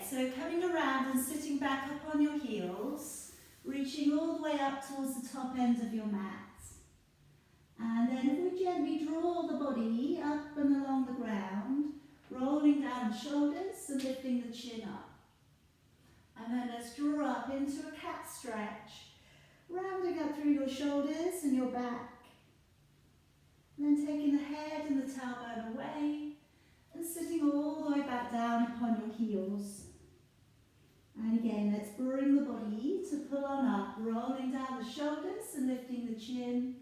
so coming around and sitting back up on your heels, reaching all the way up towards the top end of your mat. And then if we gently draw the body up and along the ground, rolling down the shoulders and lifting the chin up. And then let's draw up into a cat stretch, rounding up through your shoulders and your back. And then taking the head and the tailbone away and sitting all the way back down upon your heels. And again, let's bring the body to pull on up, rolling down the shoulders and lifting the chin.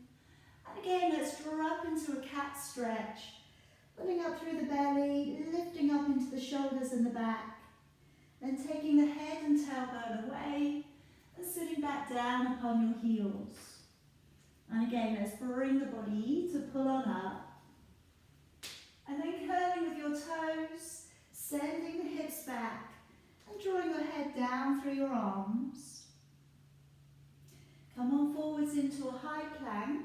And again, let's draw up into a cat stretch, pulling up through the belly, lifting up into the shoulders and the back. Then taking the head and tailbone away and sitting back down upon your heels. And again, let's bring the body to pull on up. And then curling with your toes, sending the hips back and drawing your head down through your arms. Come on forwards into a high plank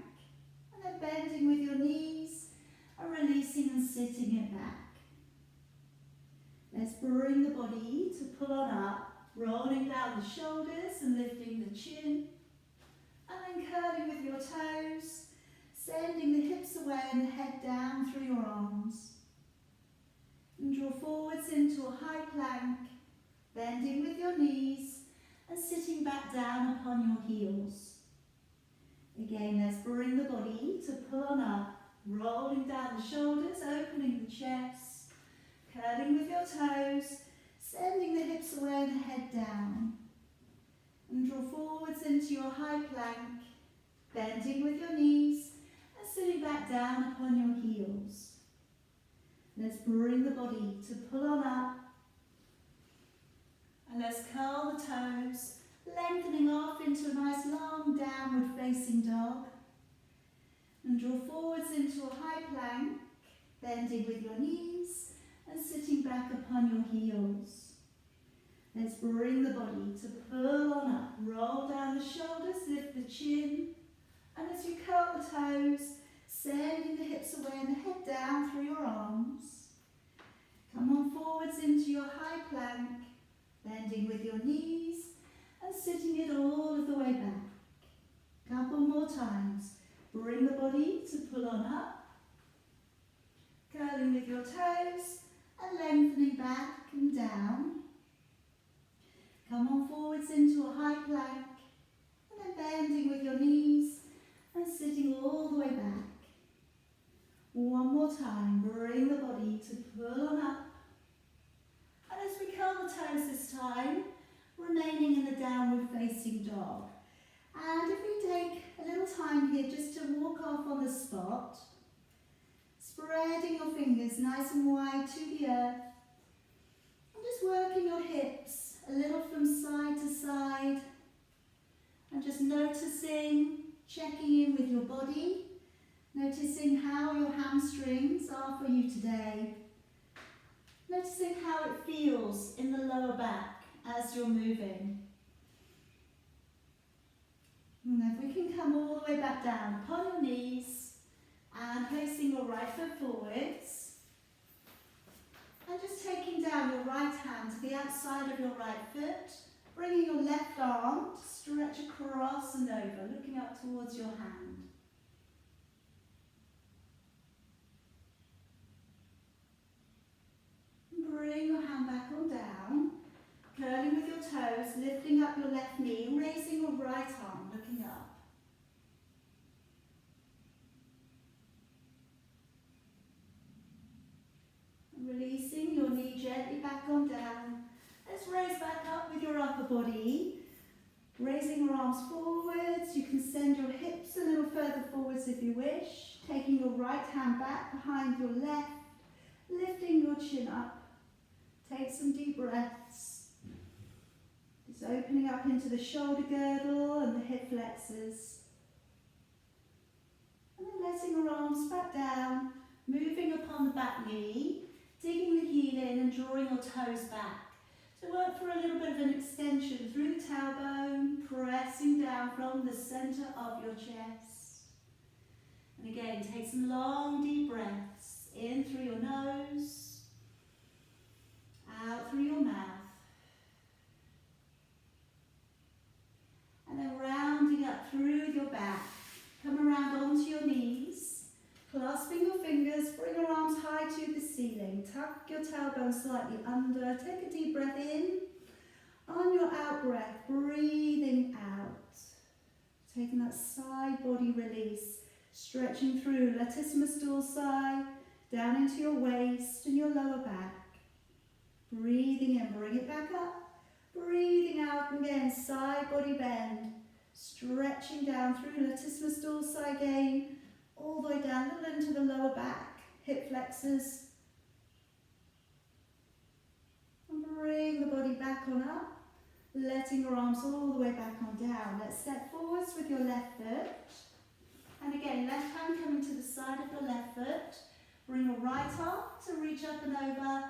and then bending with your knees and releasing and sitting it back. Let's bring the body to pull on up, rolling down the shoulders and lifting the chin. And then curling with your toes, sending the hips away and the head down through your arms. And draw forwards into a high plank, bending with your knees and sitting back down upon your heels. Again, let's bring the body to pull on up, rolling down the shoulders, opening the chest, curling with your toes, sending the hips away and the head down. And draw forwards into your high plank, bending with your knees and sitting back down upon your heels. Let's bring the body to pull on up. And let's curl the toes, lengthening off into a nice long downward facing dog. And draw forwards into a high plank, bending with your knees and sitting back upon your heels. Let's bring the body to pull on up, roll down the shoulders, lift the chin. And as you curl the toes, sending the hips away and the head down through your arms. Come on forwards into your high plank, bending with your knees and sitting it all of the way back. Couple more times. Bring the body to pull on up, curling with your toes and lengthening back and down. Come on forwards into a high plank and then bending with your knees and sitting all the way back. One more time, bring the body to pull on up. And as we curl the toes this time, remaining in the downward facing dog. And if we take a little time here just to walk off on the spot, spreading your fingers nice and wide to the earth, and just working your hips a little from side to side, and just noticing, checking in with your body, noticing how your hamstrings are for you today, noticing how it feels in the lower back as you're moving. And if we can come all the way back down upon your knees and placing your right foot forwards and just taking down your right hand to the outside of your right foot, bringing your left arm to stretch across and over, looking up towards your hand. Bring your hand back on down, curling with your toes, lifting up your left knee, raising your right arm, looking up. And releasing your knee gently back on down. Let's raise back up with your upper body, raising your arms forwards. You can send your hips a little further forwards if you wish, taking your right hand back behind your left, lifting your chin up. Take some deep breaths. Just opening up into the shoulder girdle and the hip flexors. And then letting your arms back down, moving upon the back knee, digging the heel in and drawing your toes back. So work for a little bit of an extension through the tailbone, pressing down from the center of your chest. And again, take some long deep breaths in through your nose, out through your mouth. Clasping your fingers, bring your arms high to the ceiling. Tuck your tailbone slightly under. Take a deep breath in. On your out breath, breathing out. Taking that side body release. Stretching through latissimus dorsi, down into your waist and your lower back. Breathing in, bring it back up. Breathing out again, side body bend. Stretching down through latissimus dorsi again, all the way down into the lower back, hip flexors. And bring the body back on up, letting your arms all the way back on down. Let's step forwards with your left foot. And again, left hand coming to the side of your left foot. Bring your right arm to reach up and over,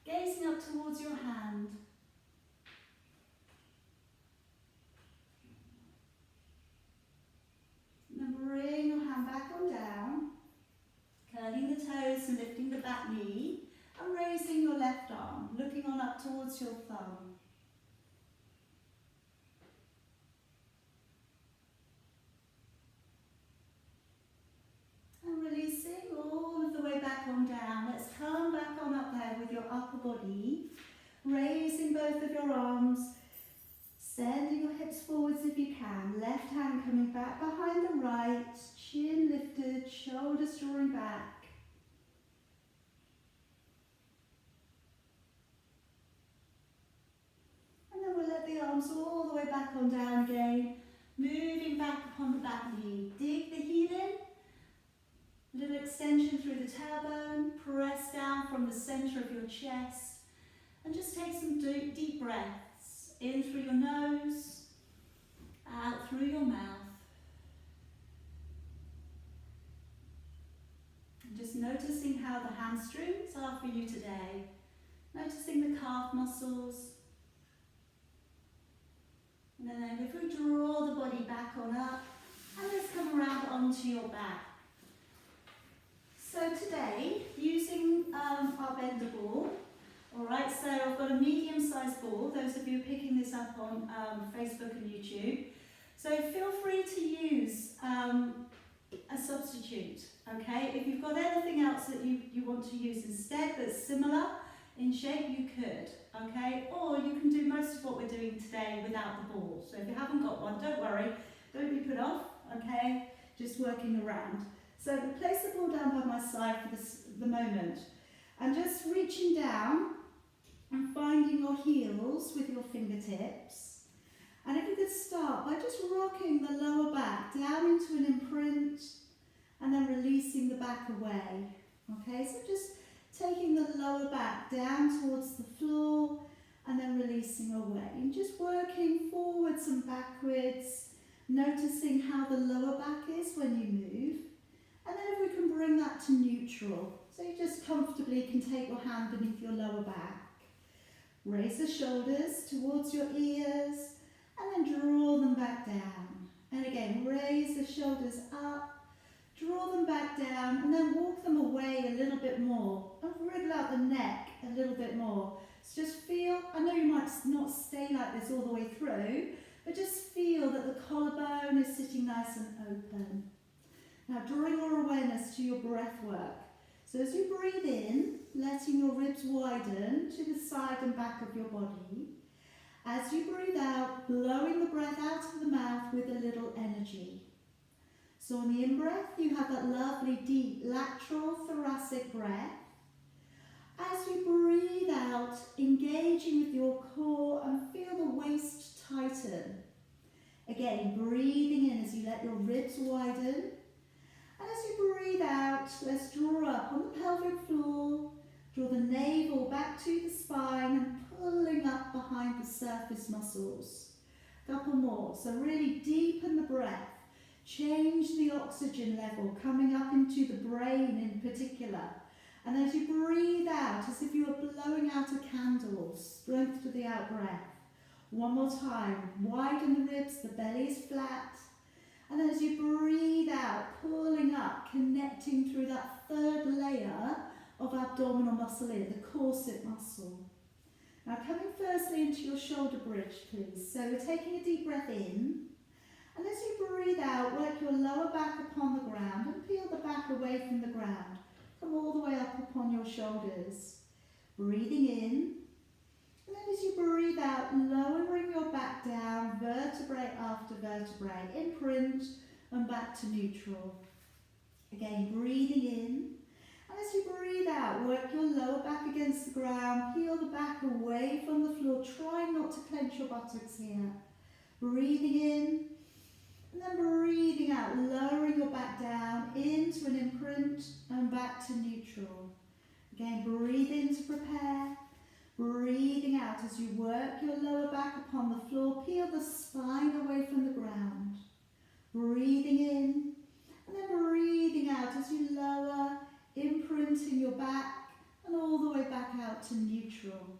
gazing up towards your hand. And then bring your hand back on down, curling the toes and lifting the back knee, and raising your left arm, looking on up towards your thumb. Releasing all of the way back on down. Let's come back on up there with your upper body. Raising both of your arms. Sending your hips forwards if you can. Left hand coming back behind the right. Chin lifted, shoulders drawing back. And then we'll let the arms all the way back on down again. Moving back upon the back knee. Dig the heel in. Little extension through the tailbone, press down from the center of your chest, and just take some deep breaths. In through your nose, out through your mouth. And just noticing how the hamstrings are for you today. Noticing the calf muscles. And then if we draw the body back on up, and let's come around onto your back. So today, using our bender ball, alright, so I've got a medium-sized ball, those of you picking this up on Facebook and YouTube. So feel free to use a substitute, okay? If you've got anything else that you want to use instead that's similar in shape, you could, okay? Or you can do most of what we're doing today without the ball. So if you haven't got one, don't worry, don't be put off, okay? Just working around. So place the ball down by my side for the moment. And just reaching down and finding your heels with your fingertips. And if you could start by just rocking the lower back down into an imprint and then releasing the back away. Okay, so just taking the lower back down towards the floor and then releasing away. And just working forwards and backwards, noticing how the lower back is when you move. And then if we can bring that to neutral, so you just comfortably can take your hand beneath your lower back. Raise the shoulders towards your ears and then draw them back down. And again, raise the shoulders up, draw them back down and then walk them away a little bit more. And wriggle out the neck a little bit more. So just feel, I know you might not stay like this all the way through, but just feel that the collarbone is sitting nice and open. Now drawing your awareness to your breath work. So as you breathe in, letting your ribs widen to the side and back of your body. As you breathe out, blowing the breath out of the mouth with a little energy. So on the in-breath, you have that lovely deep lateral thoracic breath. As you breathe out, engaging with your core and feel the waist tighten. Again, breathing in as you let your ribs widen. And as you breathe out, let's draw up on the pelvic floor, draw the navel back to the spine and pulling up behind the surface muscles. A couple more, so really deepen the breath, change the oxygen level coming up into the brain in particular. And as you breathe out, as if you were blowing out a candle, strength to the out breath. One more time, widen the ribs, the belly is flat. And as you breathe out, pulling up, connecting through that third layer of abdominal muscle here, the corset muscle. Now coming firstly into your shoulder bridge, please. So we're taking a deep breath in. And as you breathe out, work your lower back upon the ground and peel the back away from the ground. Come all the way up upon your shoulders. Breathing in. And then as you breathe out, lowering your back down, vertebrae after vertebrae, imprint and back to neutral. Again, breathing in. And as you breathe out, work your lower back against the ground, peel the back away from the floor. Try not to clench your buttocks here. Breathing in. And then breathing out, lowering your back down into an imprint and back to neutral. Again, breathe in to prepare. Breathing out as you work your lower back upon the floor, peel the spine away from the ground. Breathing in, and then breathing out as you lower, imprinting your back and all the way back out to neutral.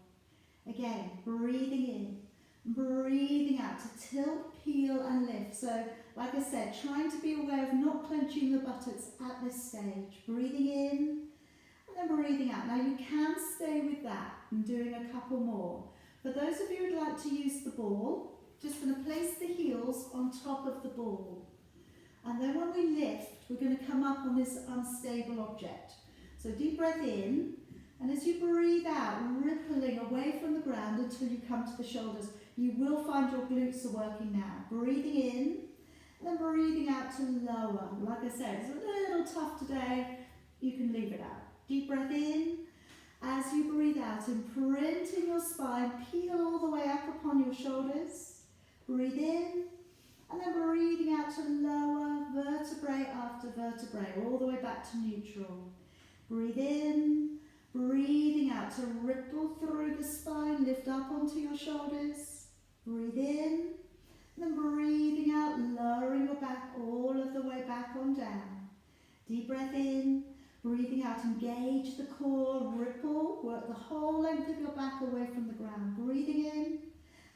Again, breathing in, breathing out to tilt, peel and lift. So, like I said, trying to be aware of not clenching the buttocks at this stage. Breathing in, and then breathing out. Now you can stay with that and doing a couple more. For those of you who would like to use the ball, just going to place the heels on top of the ball. And then when we lift, we're going to come up on this unstable object. So deep breath in, and as you breathe out, rippling away from the ground until you come to the shoulders. You will find your glutes are working now. Breathing in, and then breathing out to lower. Like I said, it's a little tough today. You can leave it out. Deep breath in. As you breathe out, imprinting your spine, peel all the way up upon your shoulders. Breathe in, and then breathing out to lower, vertebrae after vertebrae, all the way back to neutral. Breathe in, breathing out to ripple through the spine, lift up onto your shoulders. Breathe in, and then breathing out, lowering your back all of the way back on down. Deep breath in. Breathing out, engage the core, ripple, work the whole length of your back away from the ground. Breathing in,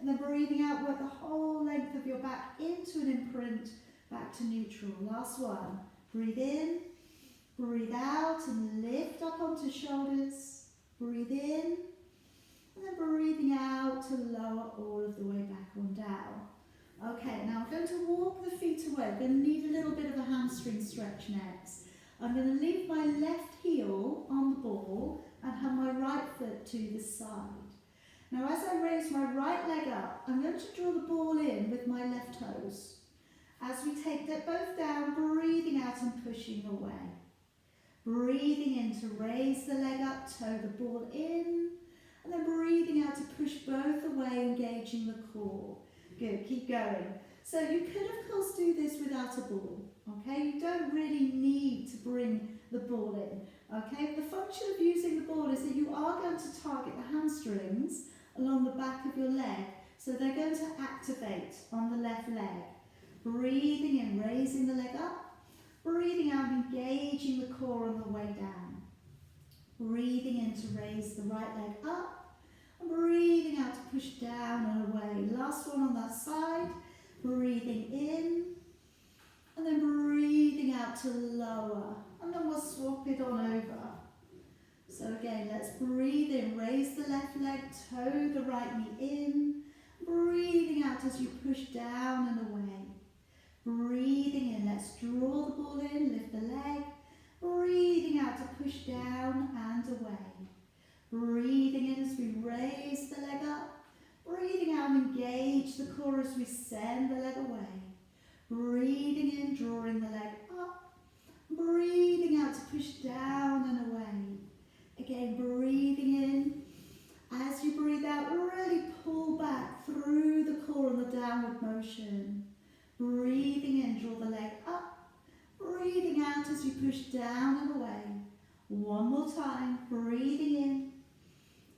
and then breathing out, work the whole length of your back into an imprint, back to neutral. Last one. Breathe in, breathe out, and lift up onto shoulders. Breathe in, and then breathing out to lower all of the way back on down. Okay, now I'm going to walk the feet away. We're going to need a little bit of a hamstring stretch next. I'm going to leave my left heel on the ball and have my right foot to the side. Now as I raise my right leg up, I'm going to draw the ball in with my left toes. As we take that both down, breathing out and pushing away. Breathing in to raise the leg up, toe the ball in, and then breathing out to push both away, engaging the core. Good, keep going. So you could of course do this without a ball. Okay, you don't really need to bring the ball in. Okay, the function of using the ball is that you are going to target the hamstrings along the back of your leg, so they're going to activate on the left leg. Breathing in, raising the leg up. Breathing out, engaging the core on the way down. Breathing in to raise the right leg up. And breathing out to push down and away. Last one on that side. Breathing in. And then breathing out to lower. And then we'll swap it on over. So again, let's breathe in. Raise the left leg, toe the right knee in. Breathing out as you push down and away. Breathing in, let's draw the ball in, lift the leg. Breathing out to push down and away. Breathing in as we raise the leg up. Breathing out, engage the core as we send the leg away. Breathing in, drawing the leg up. Breathing out to push down and away. Again, breathing in. As you breathe out, really pull back through the core in the downward motion. Breathing in, draw the leg up. Breathing out as you push down and away. One more time, breathing in.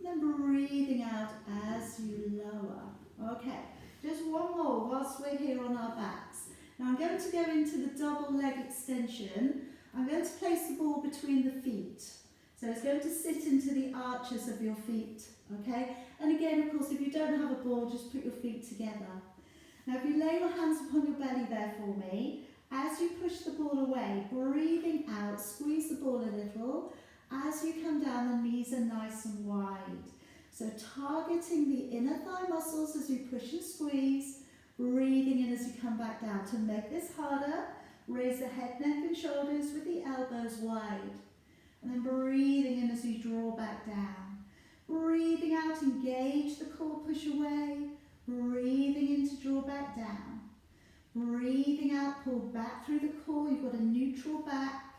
Then breathing out as you lower. Okay, just one more whilst we're here on our backs. Now I'm going to go into the double leg extension. I'm going to place the ball between the feet. So it's going to sit into the arches of your feet, okay? And again, of course, if you don't have a ball, just put your feet together. Now if you lay your hands upon your belly there for me, as you push the ball away, breathing out, squeeze the ball a little. As you come down, the knees are nice and wide. So targeting the inner thigh muscles as you push and squeeze, Breathing in as you come back down. To make this harder, raise the head, neck and shoulders with the elbows wide. And then breathing in as you draw back down. Breathing out, engage the core, push away. Breathing in to draw back down. Breathing out, pull back through the core. You've got a neutral back.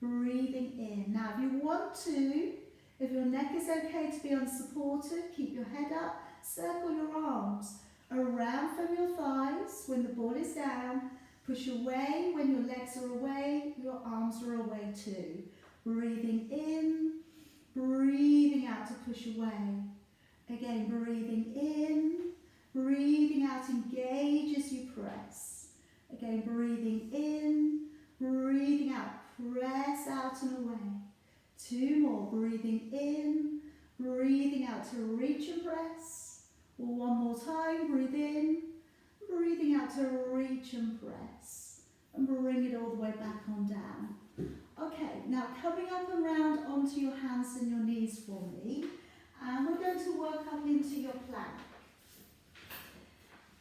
Breathing in. Now, if you want to, if your neck is okay to be unsupported, keep your head up, circle your arms around from your thighs when the ball is down. Push away when your legs are away, your arms are away too. Breathing in, breathing out to push away. Again, breathing in, breathing out, engage as you press. Again, breathing in, breathing out, press out and away. Two more, breathing in, breathing out to reach and press. Or one more time, breathe in, breathing out to reach and press. And bring it all the way back on down. Okay, now coming up and round onto your hands and your knees for me. And we're going to work up into your plank.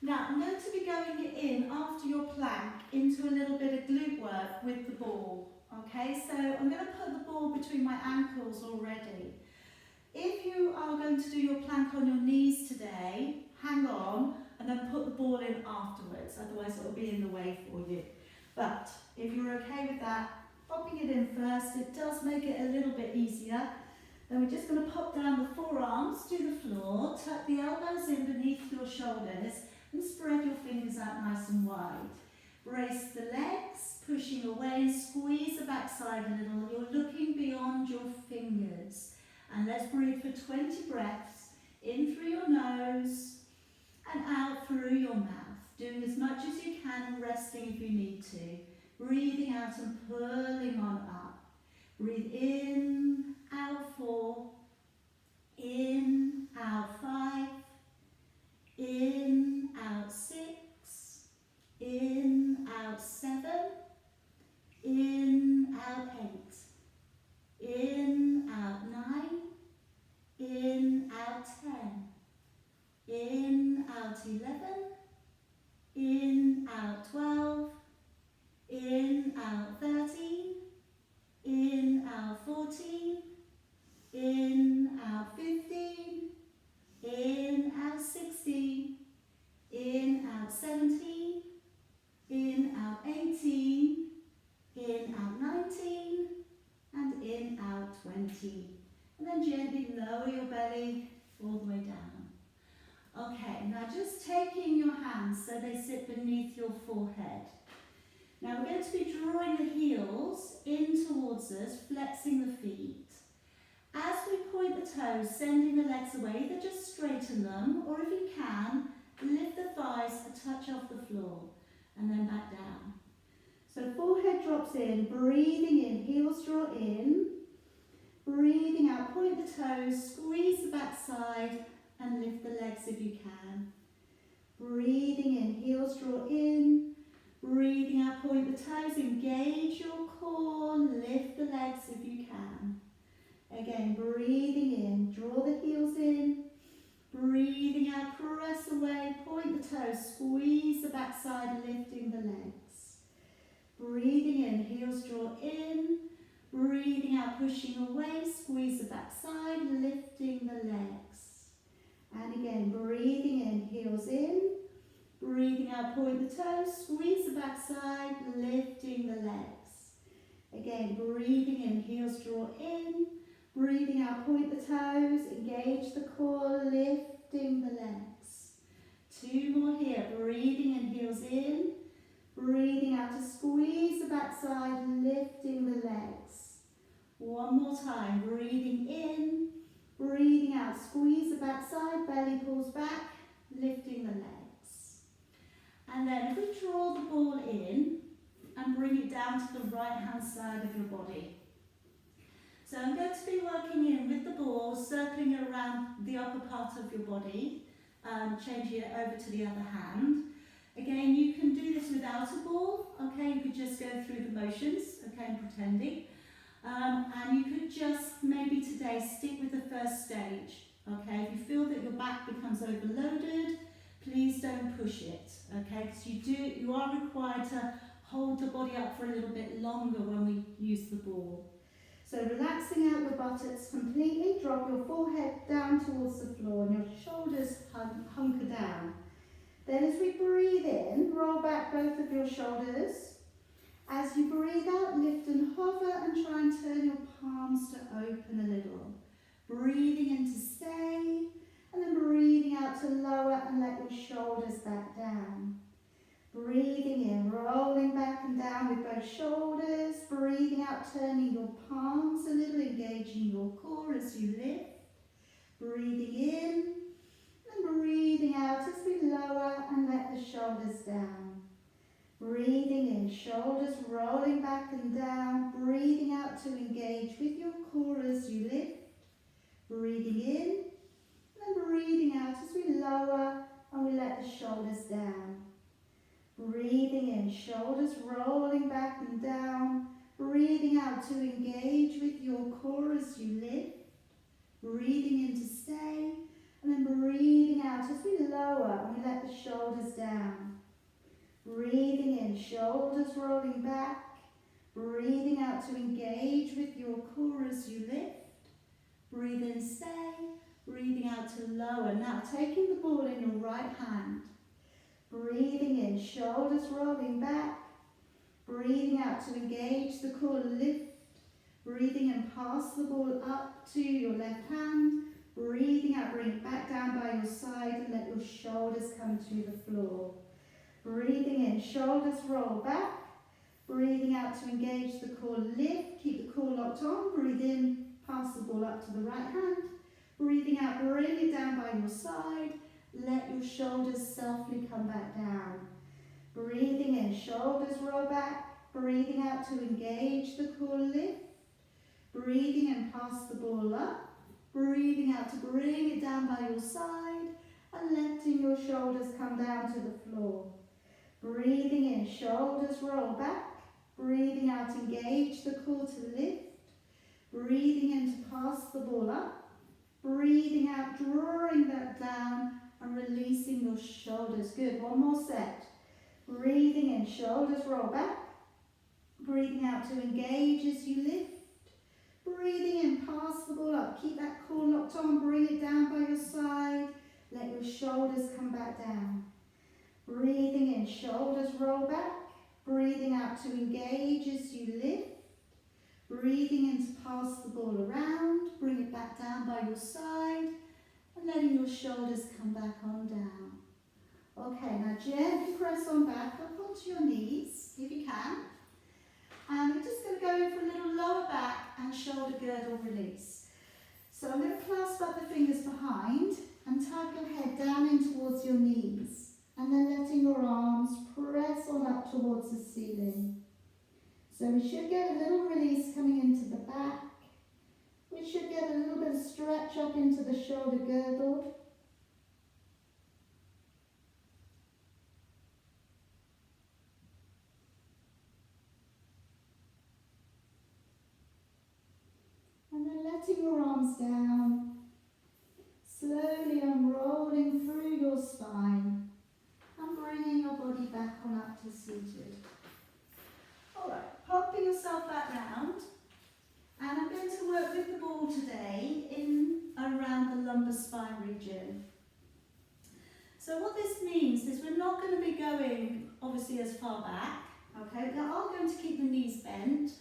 Now, I'm going to be going in after your plank into a little bit of glute work with the ball. Okay, so I'm going to put the ball between my ankles already. If you are going to do your plank on your knees today, hang on and then put the ball in afterwards, otherwise it will be in the way for you. But if you're okay with that, popping it in first, it does make it a little bit easier. Then we're just going to pop down the forearms to the floor, tuck the elbows in beneath your shoulders and spread your fingers out nice and wide. Brace the legs, pushing away and squeeze the backside a little. You're looking beyond your fingers. And let's breathe for 20 breaths, in through your nose and out through your mouth. Doing as much as you can and resting if you need to. Breathing out and pulling on up. Breathe in, out 4, in, out 5, in, out 6, in, out 7, in, out 8, in, out 9, in, out 10, in, out 11, in, out 12, in, out 13, in, out 14, in, out 15, in, out 16, in, out 17, in, out 18, in, out 19, and in, out 20. And then gently lower your belly all the way down. Okay, now just taking your hands so they sit beneath your forehead. Now we're going to be drawing the heels in towards us, flexing the feet. As we point the toes, sending the legs away, either just straighten them, or if you can, lift the thighs a touch off the floor, and then back down. So forehead drops in, breathing in, heels draw in, breathing out, point the toes, squeeze the backside, and lift the legs if you can. Breathing in, heels draw in, breathing out, point the toes, engage your core, lift the legs if you can. Again, breathing in, draw the heels in, breathing out, press away, point the toes, squeeze the backside, lifting the legs. Breathing in, heels draw in, breathing out, pushing away, squeeze the backside, lifting the legs. And again, breathing in, heels in, breathing out, point the toes, squeeze the backside, lifting the legs. Again, breathing in, heels draw in, breathing out, point the toes, engage the core, lifting the legs. Two more here, breathing in, heels in, breathing out to squeeze the backside, lifting the legs. One more time, breathing in, breathing out, squeeze the backside, belly pulls back, lifting the legs. And then if we draw the ball in and bring it down to the right hand side of your body. So I'm going to be working in with the ball, circling it around the upper part of your body, changing it over to the other hand. Again, you can do this without a ball, okay, you could just go through the motions, okay, and pretending. And you could just maybe today stick with the first stage, okay. If you feel that your back becomes overloaded, please don't push it, okay? Because you are required to hold the body up for a little bit longer when we use the ball. So relaxing out your buttocks completely, drop your forehead down towards the floor and your shoulders hunker down. Then as we breathe in, roll back both of your shoulders. As you breathe out, lift and hover and try and turn your palms to open a little. Breathing in to stay, and then breathing out to lower and let your shoulders back down. Breathing in, rolling back and down with both shoulders. Breathing out, turning your palms a little, engaging your core as you lift. Breathing in, and breathing out as we lower and let the shoulders down. Breathing in, shoulders rolling back and down. Breathing out to engage with your core as you lift. Breathing in, and breathing out as we lower and we let the shoulders down. Breathing in, shoulders rolling back and down. Breathing out to engage with your core as you lift. Breathing in to stay, and then breathing out as we lower and we let the shoulders down. Breathing in, shoulders rolling back. Breathing out to engage with your core as you lift. Breathe in, stay. Breathing out to lower. Now taking the ball in your right hand. Breathing in, shoulders rolling back. Breathing out to engage the core, lift. Breathing in, pass the ball up to your left hand. Breathing out, bring it back down by your side and let your shoulders come to the floor. Breathing in, shoulders roll back. Breathing out to engage the core, lift. Keep the core locked on. Breathe in, pass the ball up to the right hand. Breathing out, bring it down by your side. Let your shoulders softly come back down. Breathing in, shoulders roll back. Breathing out to engage the core, lift. Breathing in, pass the ball up. Breathing out to bring it down by your side and letting your shoulders come down to the floor. Breathing in, shoulders roll back. Breathing out, engage the core to lift. Breathing in to pass the ball up. Breathing out, drawing that down and releasing your shoulders. Good, one more set. Breathing in, shoulders roll back. Breathing out to engage as you lift. Breathing in, pass the ball up. Keep that core locked on, bring it down by your side. Let your shoulders come back down. Breathing in, shoulders roll back. Breathing out to engage as you lift. Breathing in to pass the ball around. Bring it back down by your side. And letting your shoulders come back on down. Okay, now gently press on back up onto your knees, if you can. And we're just going to go in for a little lower back and shoulder girdle release. So I'm going to clasp up the fingers behind and tug your head down in towards your knees. And then letting your arms press on up towards the ceiling. So we should get a little release coming into the back. We should get a little bit of stretch up into the shoulder girdle. And then letting your arms down, slowly unrolling through your spine and bringing your body back on up to seated. Alright, popping yourself back round, and I'm going to work with the ball today in around the lumbar spine region. So what this means is we're not going to be going obviously as far back, okay? We are going to keep the knees bent,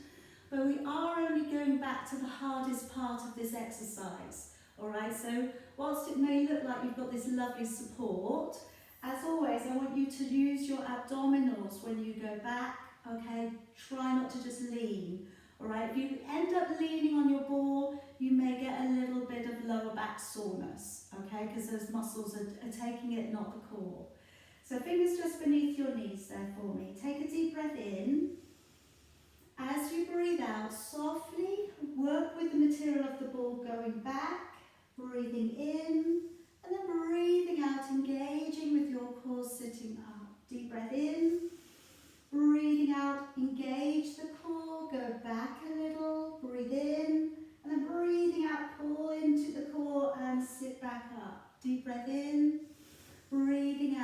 but we are only going back to the hardest part of this exercise, alright? So whilst it may look like you've got this lovely support, as always I want you to use your abdominals when you go back, okay? Try not to just lean, alright? If you end up leaning on your ball, you may get a little bit of lower back soreness, okay? Because those muscles are taking it, not the core. So fingers just beneath your knees there for me. Take a deep breath in. As you breathe out, softly work with the material of the ball going back, breathing in, and then breathing out, engaging with your core sitting up. Deep breath in, breathing out, engage the core, go back a little, breathe in, and then breathing out, pull into the core and sit back up. Deep breath in, breathing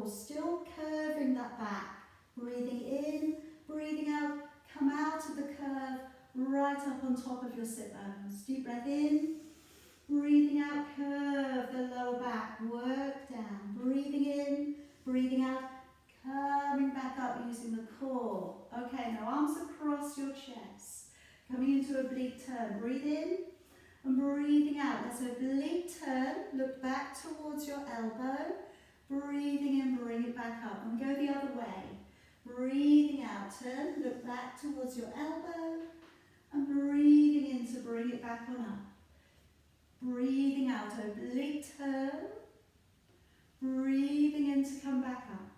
core, still curving that back. Breathing in, breathing out, come out of the curve, right up on top of your sit bones. Deep breath in, breathing out, curve the lower back, work down. Breathing in, breathing out, coming back up using the core. Okay, now arms across your chest, coming into oblique turn. Breathe in and breathing out. That's oblique turn. Look back towards your elbow. Breathing in, bring it back up and go the other way. Breathing out, turn, look back towards your elbow and breathing in to bring it back on up. Breathing out, oblique turn. Breathing in to come back up.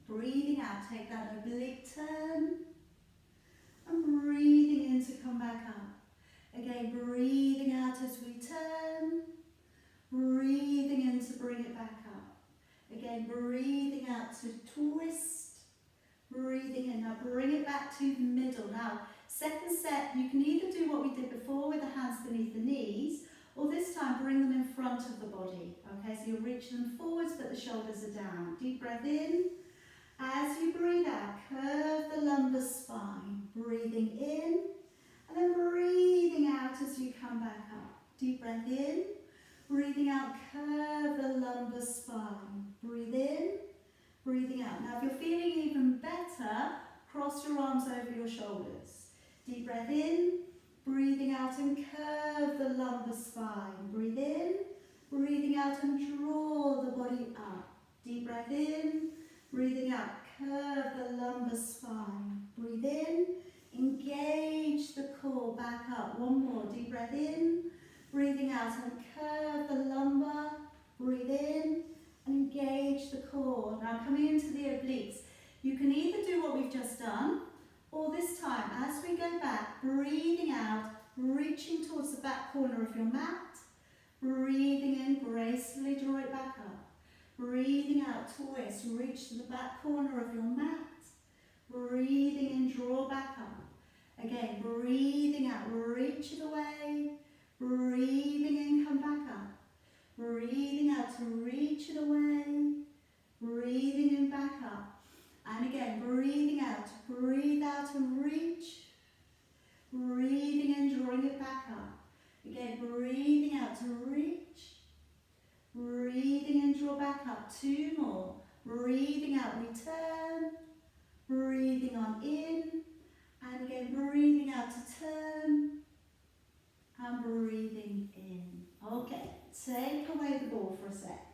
Breathing out, take that oblique turn. And breathing in to come back up. Again, breathing out as we turn. Breathing in to bring it back up. Again, breathing out to twist. Breathing in. Now bring it back to the middle. Now, second set, you can either do what we did before with the hands beneath the knees, or this time bring them in front of the body. Okay, so you'll reach them forwards, but the shoulders are down. Deep breath in. As you breathe out, curve the lumbar spine. Breathing in, and then breathing out as you come back up. Deep breath in. Breathing out, curve the lumbar spine. Breathe in, breathing out. Now if you're feeling even better, cross your arms over your shoulders. Deep breath in, breathing out and curve the lumbar spine. Breathe in, breathing out and draw the body up. Deep breath in, breathing out, curve the lumbar spine. Breathe in, engage the core back up. One more, deep breath in. Breathing out and curve the lumbar, breathe in and engage the core. Now coming into the obliques, you can either do what we've just done, or this time as we go back, breathing out, reaching towards the back corner of your mat, breathing in, gracefully draw it back up. Breathing out, twist, reach to the back corner of your mat, breathing in, draw back up. Again, breathing out, reach it away. Breathing in, come back up. Breathing out to reach it away. Breathing in, back up. And again, breathing out. Breathe out and reach. Breathing in, drawing it back up. Again, breathing out to reach. Breathing in, draw back up. Two more. Breathing out, return. Breathing on in. And again, breathing out to turn. And breathing in. Okay, take away the ball for a sec.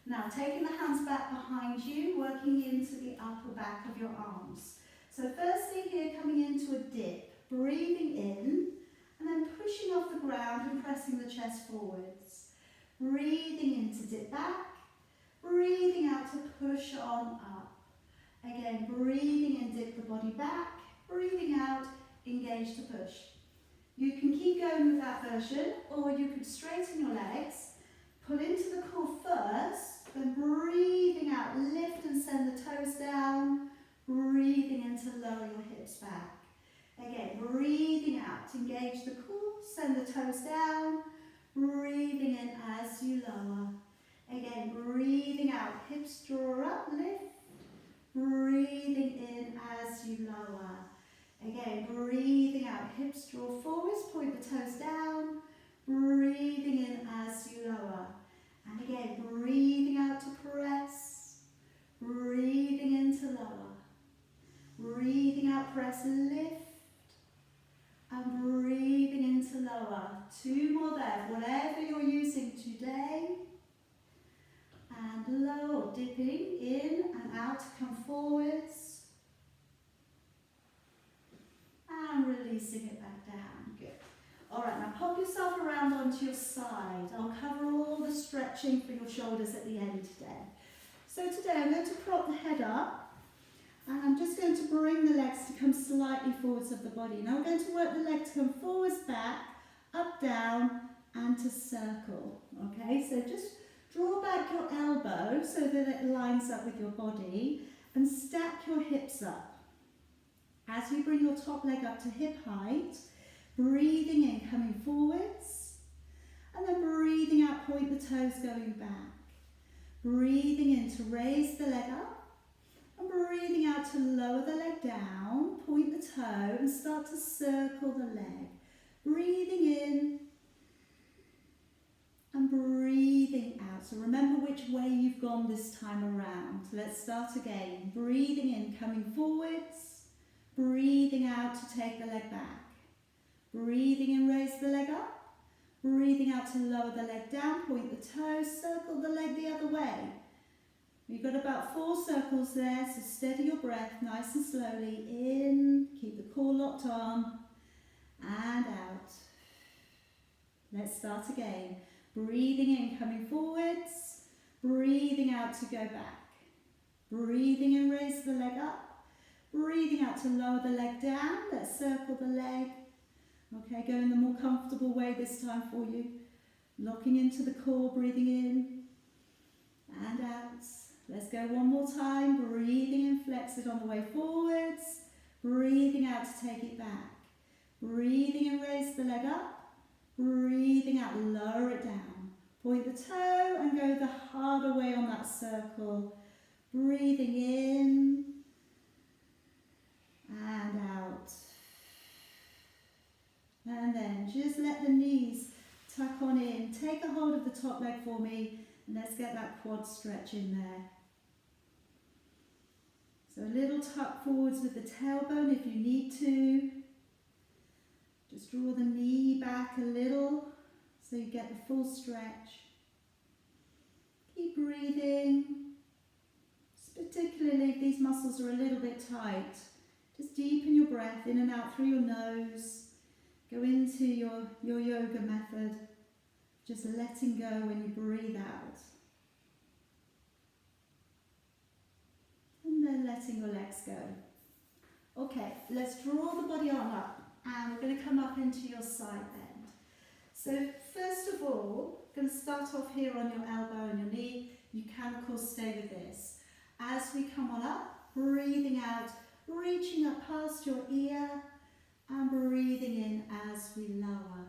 Now taking the hands back behind you, working into the upper back of your arms. So firstly here, coming into a dip, breathing in, and then pushing off the ground and pressing the chest forwards. Breathing in to dip back, breathing out to push on up. Again, breathing in, dip the body back, breathing out, engage to push. You can keep going with that version, or you could straighten your legs, pull into the core first, then breathing out, lift and send the toes down, breathing in to lower your hips back. Again, breathing out, engage the core, send the toes down, breathing in as you lower. Again, breathing out, hips draw up, lift, breathing in as you lower. Again, breathing out, hips draw forwards, point the toes down, breathing in as you lower. And again, breathing out to press, breathing in to lower. Breathing out, press, lift, and breathing in to lower. Two more there, whatever you're using today. And lower, dipping in and out to come forwards. And releasing it back down. Good. Alright, now pop yourself around onto your side. I'll cover all the stretching for your shoulders at the end today. So today I'm going to prop the head up, and I'm just going to bring the legs to come slightly forwards of the body. Now I'm going to work the leg to come forwards, back, up, down, and to circle. Okay, so just draw back your elbow so that it lines up with your body, and stack your hips up. As you bring your top leg up to hip height, breathing in, coming forwards, and then breathing out, point the toes going back. Breathing in to raise the leg up. And breathing out to lower the leg down. Point the toe and start to circle the leg. Breathing in and breathing out. So remember which way you've gone this time around. Let's start again. Breathing in, coming forwards. Breathing out to take the leg back. Breathing in, raise the leg up. Breathing out to lower the leg down, point the toe, circle the leg the other way. You've got about 4 circles there, so steady your breath nice and slowly. In, keep the core locked on, and out. Let's start again. Breathing in, coming forwards. Breathing out to go back. Breathing in, raise the leg up. Breathing out to lower the leg down. Let's circle the leg. Okay, go in the more comfortable way this time for you. Locking into the core, breathing in and out. Let's go one more time. Breathing in, flex it on the way forwards. Breathing out to take it back. Breathing in, raise the leg up. Breathing out, lower it down. Point the toe and go the harder way on that circle. Breathing in and out. And then just let the knees tuck on in. Take a hold of the top leg for me and let's get that quad stretch in there. So a little tuck forwards with the tailbone if you need to. Just draw the knee back a little so you get the full stretch. Keep breathing. Particularly if these muscles are a little bit tight. Just deepen your breath in and out through your nose. Go into your yoga method, just letting go when you breathe out. And then letting your legs go. Okay, let's draw the body on up and we're going to come up into your side bend. So first of all, we're going to start off here on your elbow and your knee. You can of course stay with this. As we come on up, breathing out, reaching up past your ear, and breathing in as we lower.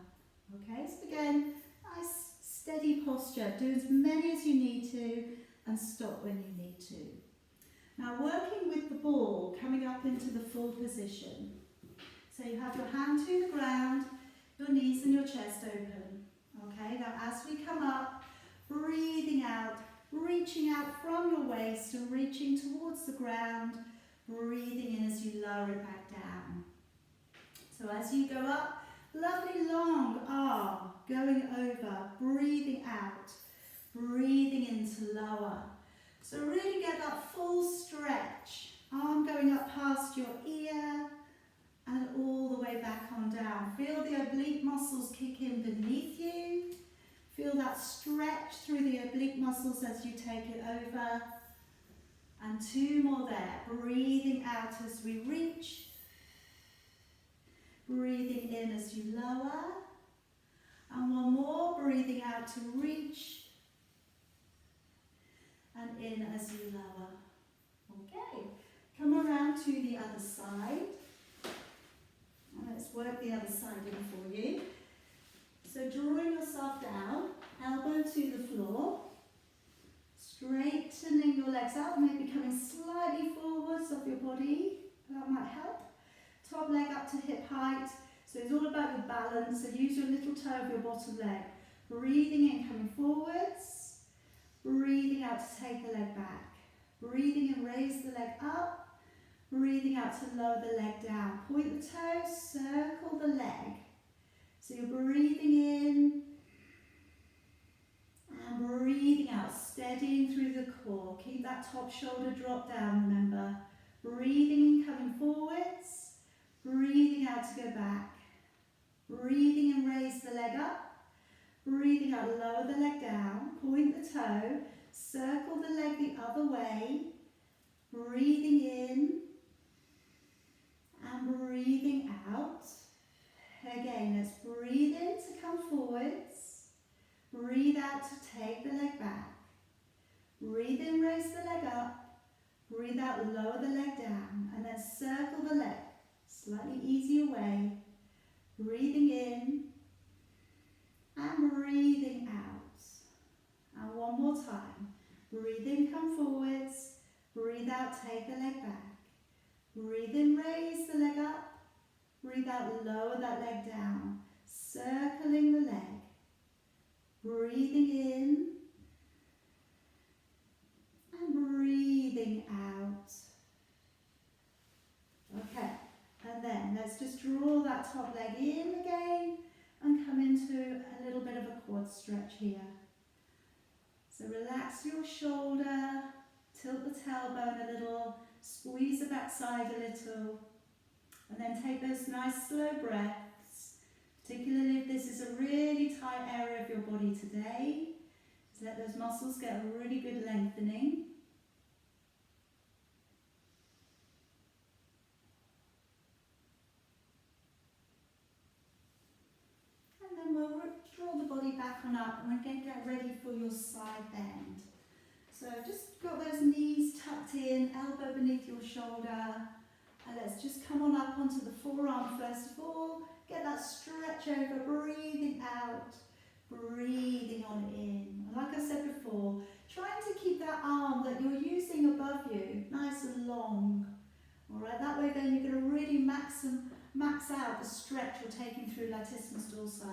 Okay, so again, nice steady posture. Do as many as you need to and stop when you need to. Now working with the ball, coming up into the full position. So you have your hand to the ground, your knees and your chest open. Okay, now as we come up, breathing out, reaching out from your waist and reaching towards the ground, breathing in as you lower it back down. So as you go up, lovely long arm going over, breathing out, breathing into lower. So really get that full stretch, arm going up past your ear and all the way back on down. Feel the oblique muscles kick in beneath you. Feel that stretch through the oblique muscles as you take it over. And 2 more there, breathing out as we reach. Breathing in as you lower. And 1 more, breathing out to reach. And in as you lower. Okay, come around to the other side. And let's work the other side in for you. So drawing yourself down, elbow to the floor. Straightening your legs out, maybe coming slightly forwards of your body. That might help. Top leg up to hip height. So it's all about your balance. So use your little toe of your bottom leg. Breathing in, coming forwards. Breathing out to take the leg back. Breathing in, raise the leg up. Breathing out to lower the leg down. Point the toe, circle the leg. So you're breathing in and breathing out, steadying through the core. Keep that top shoulder drop down, remember. Breathing in, coming forwards. Breathing out to go back. Breathing in, raise the leg up. Breathing out, lower the leg down. Point the toe. Circle the leg the other way. Breathing in. And breathing out. Again, let's breathe in to come forwards. Breathe out to take the leg back. Breathe in, raise the leg up. Breathe out, lower the leg down. And then circle the leg. Slightly easier way. Breathing in and breathing out. And 1 more time. Breathe in, come forwards. Breathe out, take the leg back. Breathe in, raise the leg up. Breathe out, lower that leg down. Circling the leg. Breathing in. And breathing out. Okay, and then let's just draw that top leg in again and come into a little bit of a quad stretch here. So relax your shoulder, tilt the tailbone a little, squeeze the backside a little, and then take those nice slow breaths, particularly if this is a really tight area of your body today. Just let those muscles get a really good lengthening. And then we'll draw the body back on up and we're going to get ready for your side bend. So just got those knees tucked in, elbow beneath your shoulder. And let's just come on up onto the forearm first of all. Get that stretch over, breathing out, breathing on in. And like I said before, trying to keep that arm that you're using above you nice and long. All right, that way then you're going to really max out the stretch you're taking through latissimus dorsi.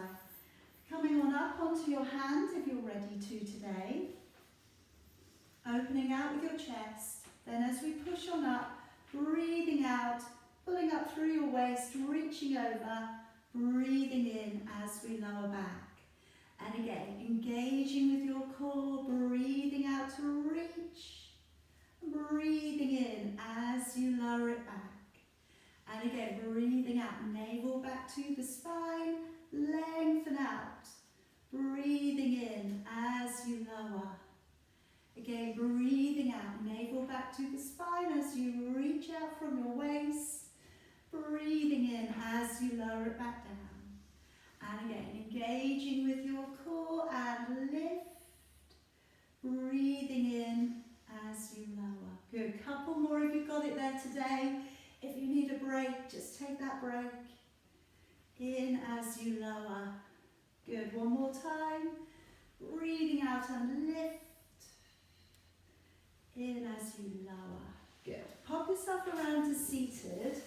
Coming on up onto your hands if you're ready to today. Opening out with your chest. Then as we push on up, breathing out, pulling up through your waist, reaching over, breathing in as we lower back. And again, engaging with your core, breathing out to reach, breathing in as you lower it back. And again, breathing out, navel back to the spine, lengthen out, breathing in as you lower. Again, breathing out, navel back to the spine as you reach out from your waist, breathing in as you lower it back down. And again, engaging with your core and lift, breathing in as you lower. Good, couple more if you've got it there today. If you need a break, just take that break. In as you lower. Good, one more time. Breathing out and lift. In as you lower. Good. Pop yourself around to seated.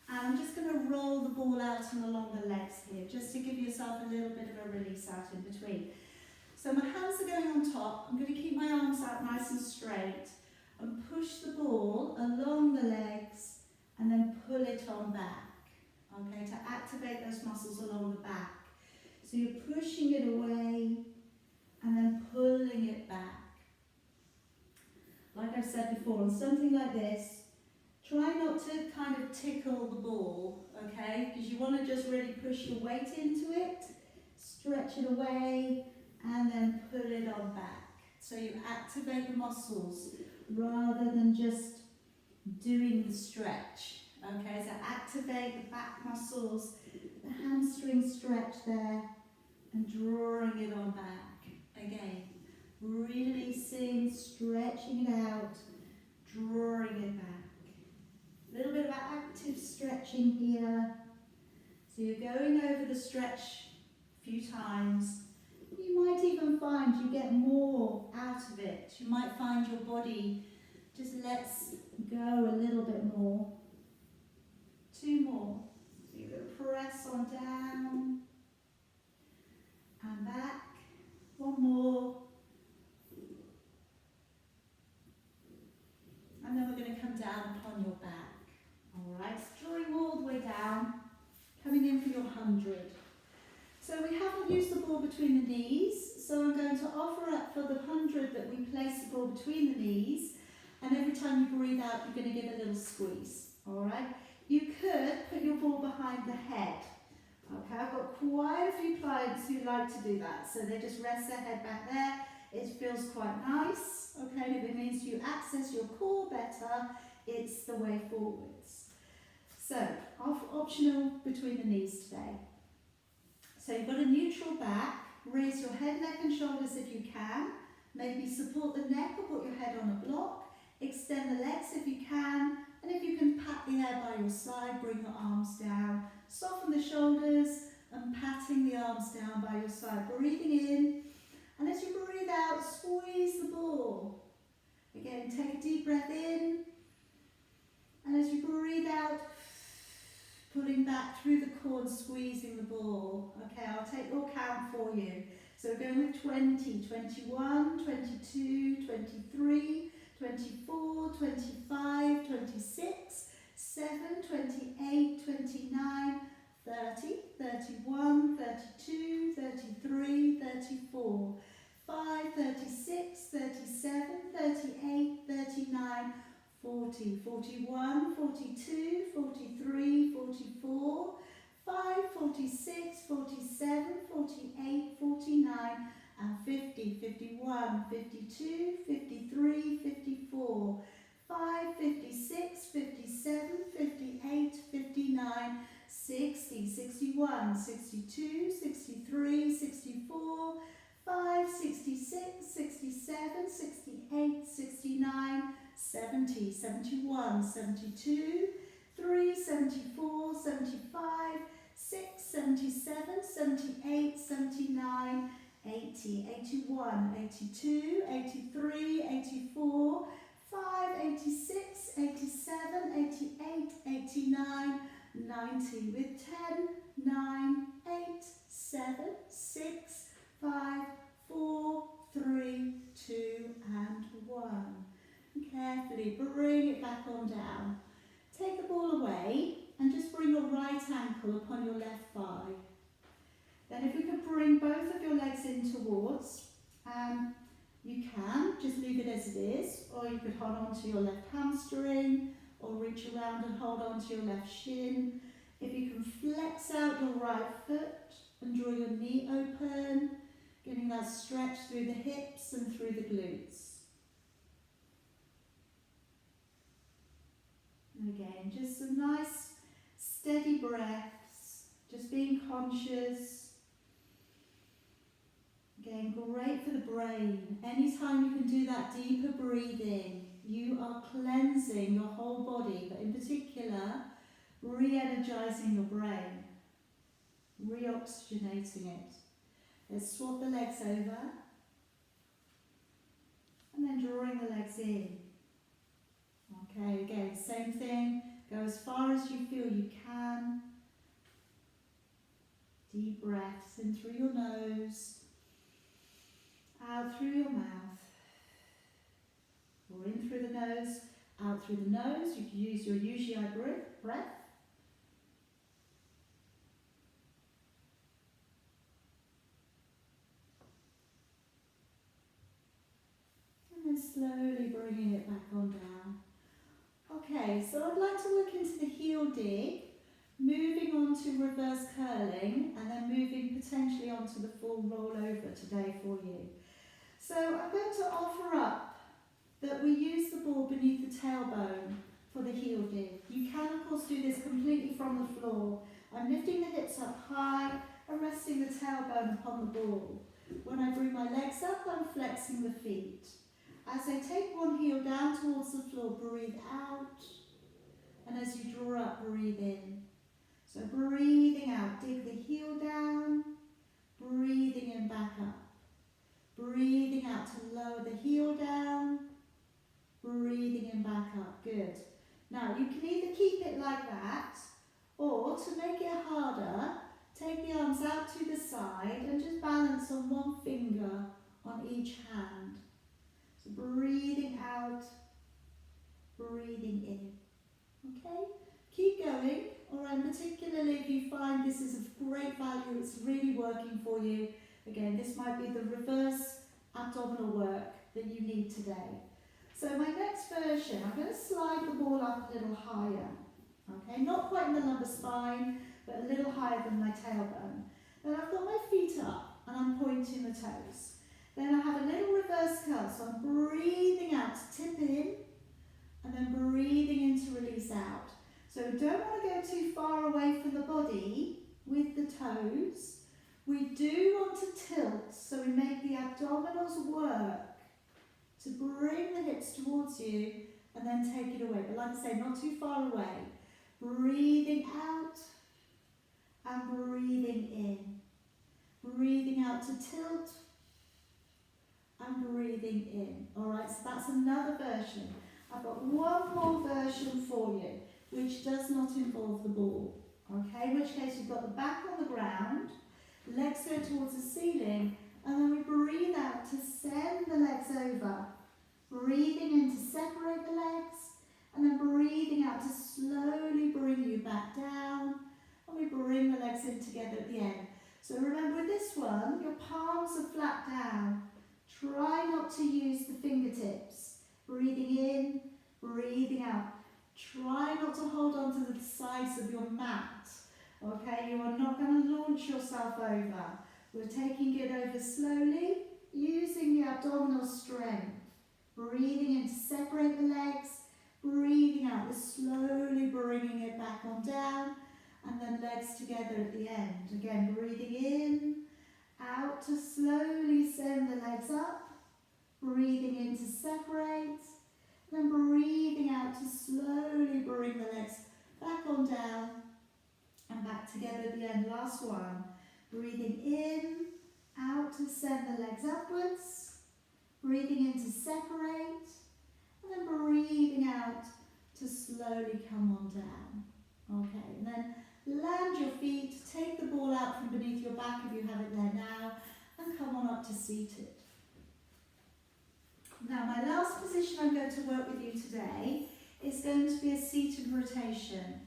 And I'm just going to roll the ball out and along the legs here, just to give yourself a little bit of a release out in between. So my hands are going on top. I'm going to keep my arms out nice and straight and push the ball along the legs and then pull it on back. Okay, to activate those muscles along the back. So you're pushing it away and then pulling it back. Like I've said before, on something like this, try not to kind of tickle the ball, okay? Because you want to just really push your weight into it, stretch it away, and then pull it on back. So you activate the muscles rather than just doing the stretch, okay? So activate the back muscles, the hamstring stretch there, and drawing it on back. Again, releasing, stretching it out, drawing it back. A little bit of active stretching here. So you're going over the stretch a few times. You might even find you get more out of it. You might find your body just lets go a little bit more. Two more. So you're going to press on down and back. One more. And then we're going to come down upon your back. Alright, drawing all the way down, coming in for your 100. So we haven't used the ball between the knees, so I'm going to offer up for the 100 that we place the ball between the knees, and every time you breathe out, you're going to give a little squeeze. Alright, you could put your ball behind the head. Okay, I've got quite a few clients who like to do that, so they just rest their head back there. It feels quite nice. Okay, if it means you access your core better, it's the way forwards. So, optional between the knees today. So you've got a neutral back. Raise your head, neck and shoulders if you can. Maybe support the neck or put your head on a block. Extend the legs if you can. And if you can pat the air by your side, bring your arms down. Soften the shoulders and patting the arms down by your side. Breathing in And as you breathe out, squeeze the ball. Again, take a deep breath in. And as you breathe out, pulling back through the core, squeezing the ball. Okay, I'll take your count for you. So we're going with 20, 21, 22, 23, 24, 25, 26, 7, 28, 29, 30, 31, 32, 33, 34, 5, 36, 37, 38, 39, 40, 41, 42, 43, 44, 5, 46, 47, 48, 49, and 50, 51, 52, 53, 54, 5, 56, 57, 58, 59, 60, 61, 62, 63, 64, 5, 66, 67, 68, 69, 70, 71, 72, 3, 74, 75, 6, 77, 78, 79, 80, 81, 82, 83, 84, 5, 86, 87, 88, 89, 90 with 10, 9, 8, 7, 6, 5, 4, 3, 2 and 1. Carefully bring it back on down. Take the ball away and just bring your right ankle upon your left thigh. Then if you could bring both of your legs in towards, you can just leave it as it is, or you could hold on to your left hamstring or reach around and hold on to your left shin. If you can flex out your right foot and draw your knee open, getting that stretch through the hips and through the glutes. And again, just some nice steady breaths, just being conscious. Again, great for the brain. Anytime you can do that deeper breathing, you are cleansing your whole body, but in particular, re-energizing your brain, re-oxygenating it. Let's swap the legs over, and then drawing the legs in. Okay, again, same thing. Go as far as you feel you can. Deep breaths in through your nose, out through your mouth, or in through the nose, out through the nose. You can use your UGI breath. And then slowly bringing it back on down. Okay, so I'd like to work into the heel dig, moving on to reverse curling, and then moving potentially onto the full rollover today for you. So I'm going to offer up that we use the ball beneath the tailbone for the heel dig. You can of course do this completely from the floor. I'm lifting the hips up high and resting the tailbone upon the ball. When I bring my legs up, I'm flexing the feet. As I take one heel down towards the floor, breathe out. And as you draw up, breathe in. So breathing out, dig the heel down. Breathing in, back up. Breathing out to lower the heel down. Breathing in, back up. Good. Now, you can either keep it like that, or to make it harder, take the arms out to the side and just balance on one finger on each hand. So breathing out, breathing in. Okay? Keep going. Alright, particularly if you find this is of great value, it's really working for you. Again, this might be the reverse abdominal work that you need today. So my next version, I'm going to slide the ball up a little higher. Okay, not quite in the lumbar spine, but a little higher than my tailbone. Then I've got my feet up and I'm pointing the toes. Then I have a little reverse curl, so I'm breathing out to tip in and then breathing in to release out. So we don't want to go too far away from the body with the toes. We do want to tilt, so we make the abdominals work to bring the hips towards you and then take it away. But like I say, not too far away. Breathing out and breathing in. Breathing out to tilt and breathing in. All right, so that's another version. I've got one more version for you, which does not involve the ball. Okay, in which case you've got the back on the ground, legs go towards the ceiling, and then we breathe out to send the legs over. Breathing in to separate the legs, and then breathing out to slowly bring you back down, and we bring the legs in together at the end. So remember with this one, your palms are flat down. Try not to use the fingertips. Breathing in, breathing out. Try not to hold on to the sides of your mat. Okay, you are not going to launch yourself over. We're taking it over slowly, using the abdominal strength. Breathing in to separate the legs. Breathing out, we're slowly bringing it back on down. And then legs together at the end. Again, breathing in, out to slowly send the legs up. Breathing in to separate. Then breathing out to slowly bring the legs back on down and back together at the end. Last one. Breathing in, out to send the legs upwards. Breathing in to separate. And then breathing out to slowly come on down. Okay, and then land your feet, take the ball out from beneath your back if you have it there now, and come on up to seated. Now my last position I'm going to work with you today is going to be a seated rotation.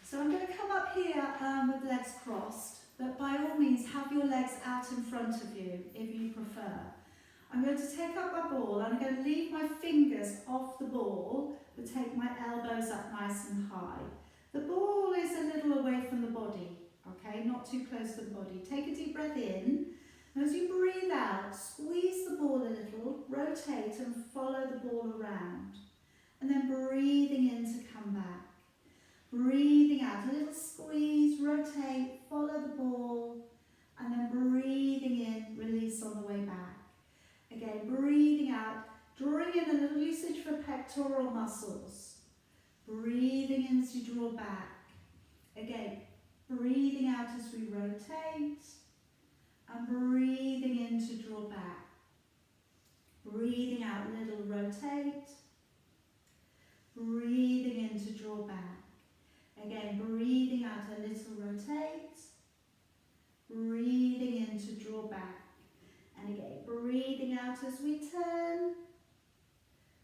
So I'm going to come up here with legs crossed, but by all means have your legs out in front of you if you prefer. I'm going to take up my ball and I'm going to leave my fingers off the ball, but take my elbows up nice and high. The ball is a little away from the body, okay, not too close to the body. Take a deep breath in. And as you breathe out, squeeze the ball a little, rotate and follow the ball around. And then breathing in to come back. Breathing out, a little squeeze, rotate, follow the ball. And then breathing in, release on the way back. Again, breathing out, drawing in a little usage for pectoral muscles. Breathing in as you draw back. Again, breathing out as we rotate. And breathing in to draw back. Breathing out, little rotate. Breathing in to draw back. Again, breathing out, a little rotate. Breathing in to draw back. And again, breathing out as we turn.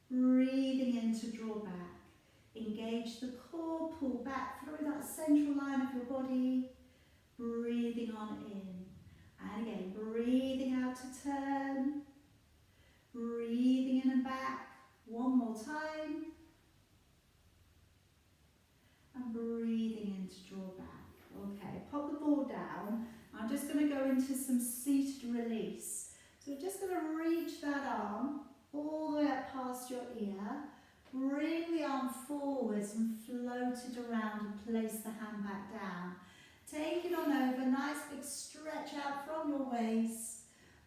Breathing in to draw back. Engage the core, pull back through that central line of your body. Breathing on in. And again, breathing out to turn. Breathing in and back. One more time. And breathing in to draw back. Okay, pop the ball down. I'm just going to go into some seated release. So we're just going to reach that arm all the way up past your ear. Bring the arm forwards and float it around and place the hand back down. Take it on over, nice big stretch out from your waist.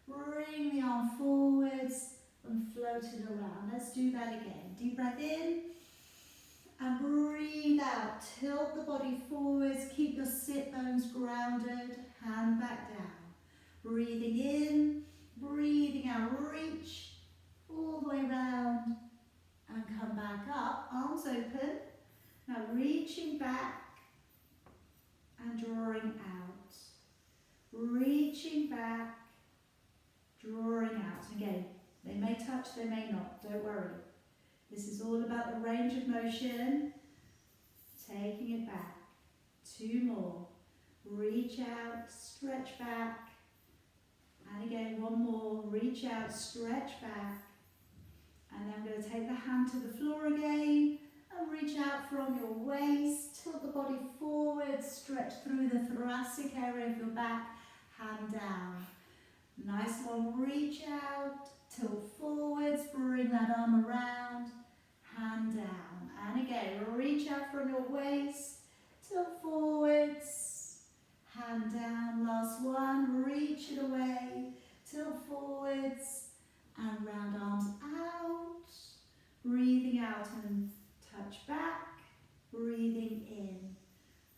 Bring the arm forwards and float it around. Let's do that again. Deep breath in and breathe out. Tilt the body forwards, keep your sit bones grounded, hand back down. Breathing in, breathing out, reach all the way around and come back up, arms open. Now reaching back and drawing out. Reaching back, drawing out. Again, they may touch, they may not, don't worry. This is all about the range of motion. Taking it back. Two more. Reach out, stretch back. And again, one more. Reach out, stretch back. And then I'm going to take the hand to the floor again and reach out from your waist, tilt the body forward, stretch through the thoracic area of your back, hand down. Nice one, reach out, tilt forwards, bring that arm around, hand down. And again, reach out from your waist, tilt forwards, hand down. Last one, reach it away, tilt forwards, and round arms out, breathing out and touch back, breathing in,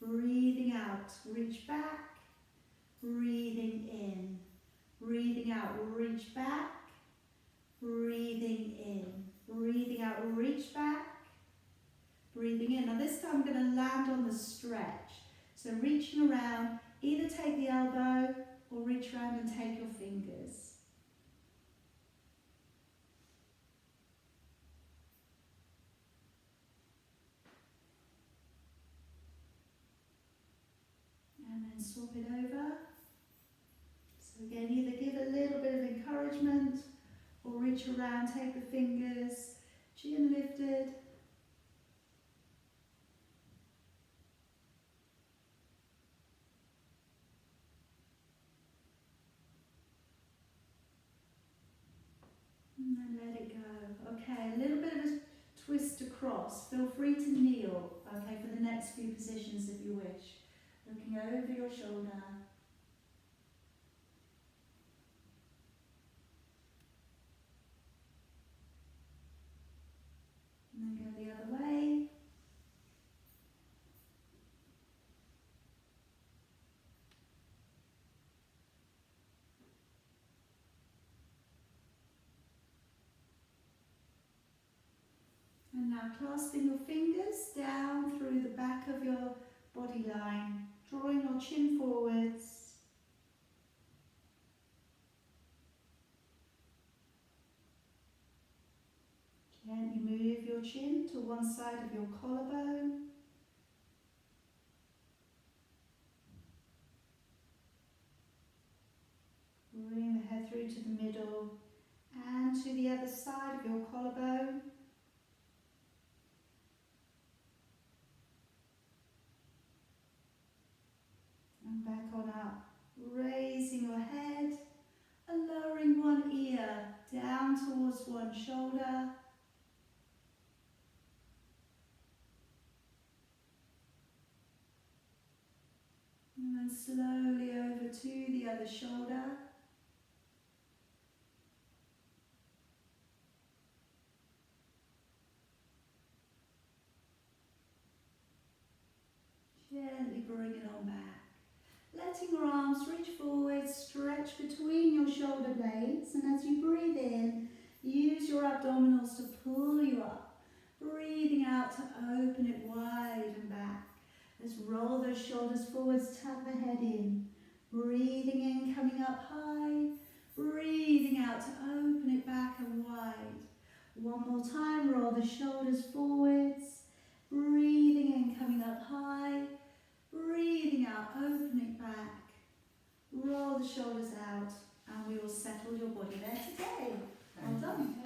breathing out, reach back, breathing in, breathing out, reach back, Breathing in, breathing out, reach back, breathing in. Now this time I'm going to land on the stretch. So reaching around, either take the elbow or reach around and take your fingers. And then swap it over. So again, either give a little bit of encouragement or reach around, take the fingers, chin lifted. And then let it go. Okay, a little bit of a twist across. Feel free to kneel, okay, for the next few positions if you wish. Looking over your shoulder. And then go the other way. And now clasping your fingers down through the back of your body line, drawing your chin forwards. Gently move your chin to one side of your collarbone. Bring the head through to the middle and to the other side of your collarbone. And back on up, raising your head and lowering one ear down towards one shoulder. And then slowly over to the other shoulder. Gently bring it on back. Letting your arms reach forward, stretch between your shoulder blades, and as you breathe in, use your abdominals to pull you up. Breathing out to open it wide and back. Let's roll those shoulders forwards, tuck the head in. Breathing in, coming up high. Breathing out to open it back and wide. One more time, roll the shoulders forwards. Breathing in, coming up high. Breathing out, open it back. Roll the shoulders out, and we will settle your body there today. Well done.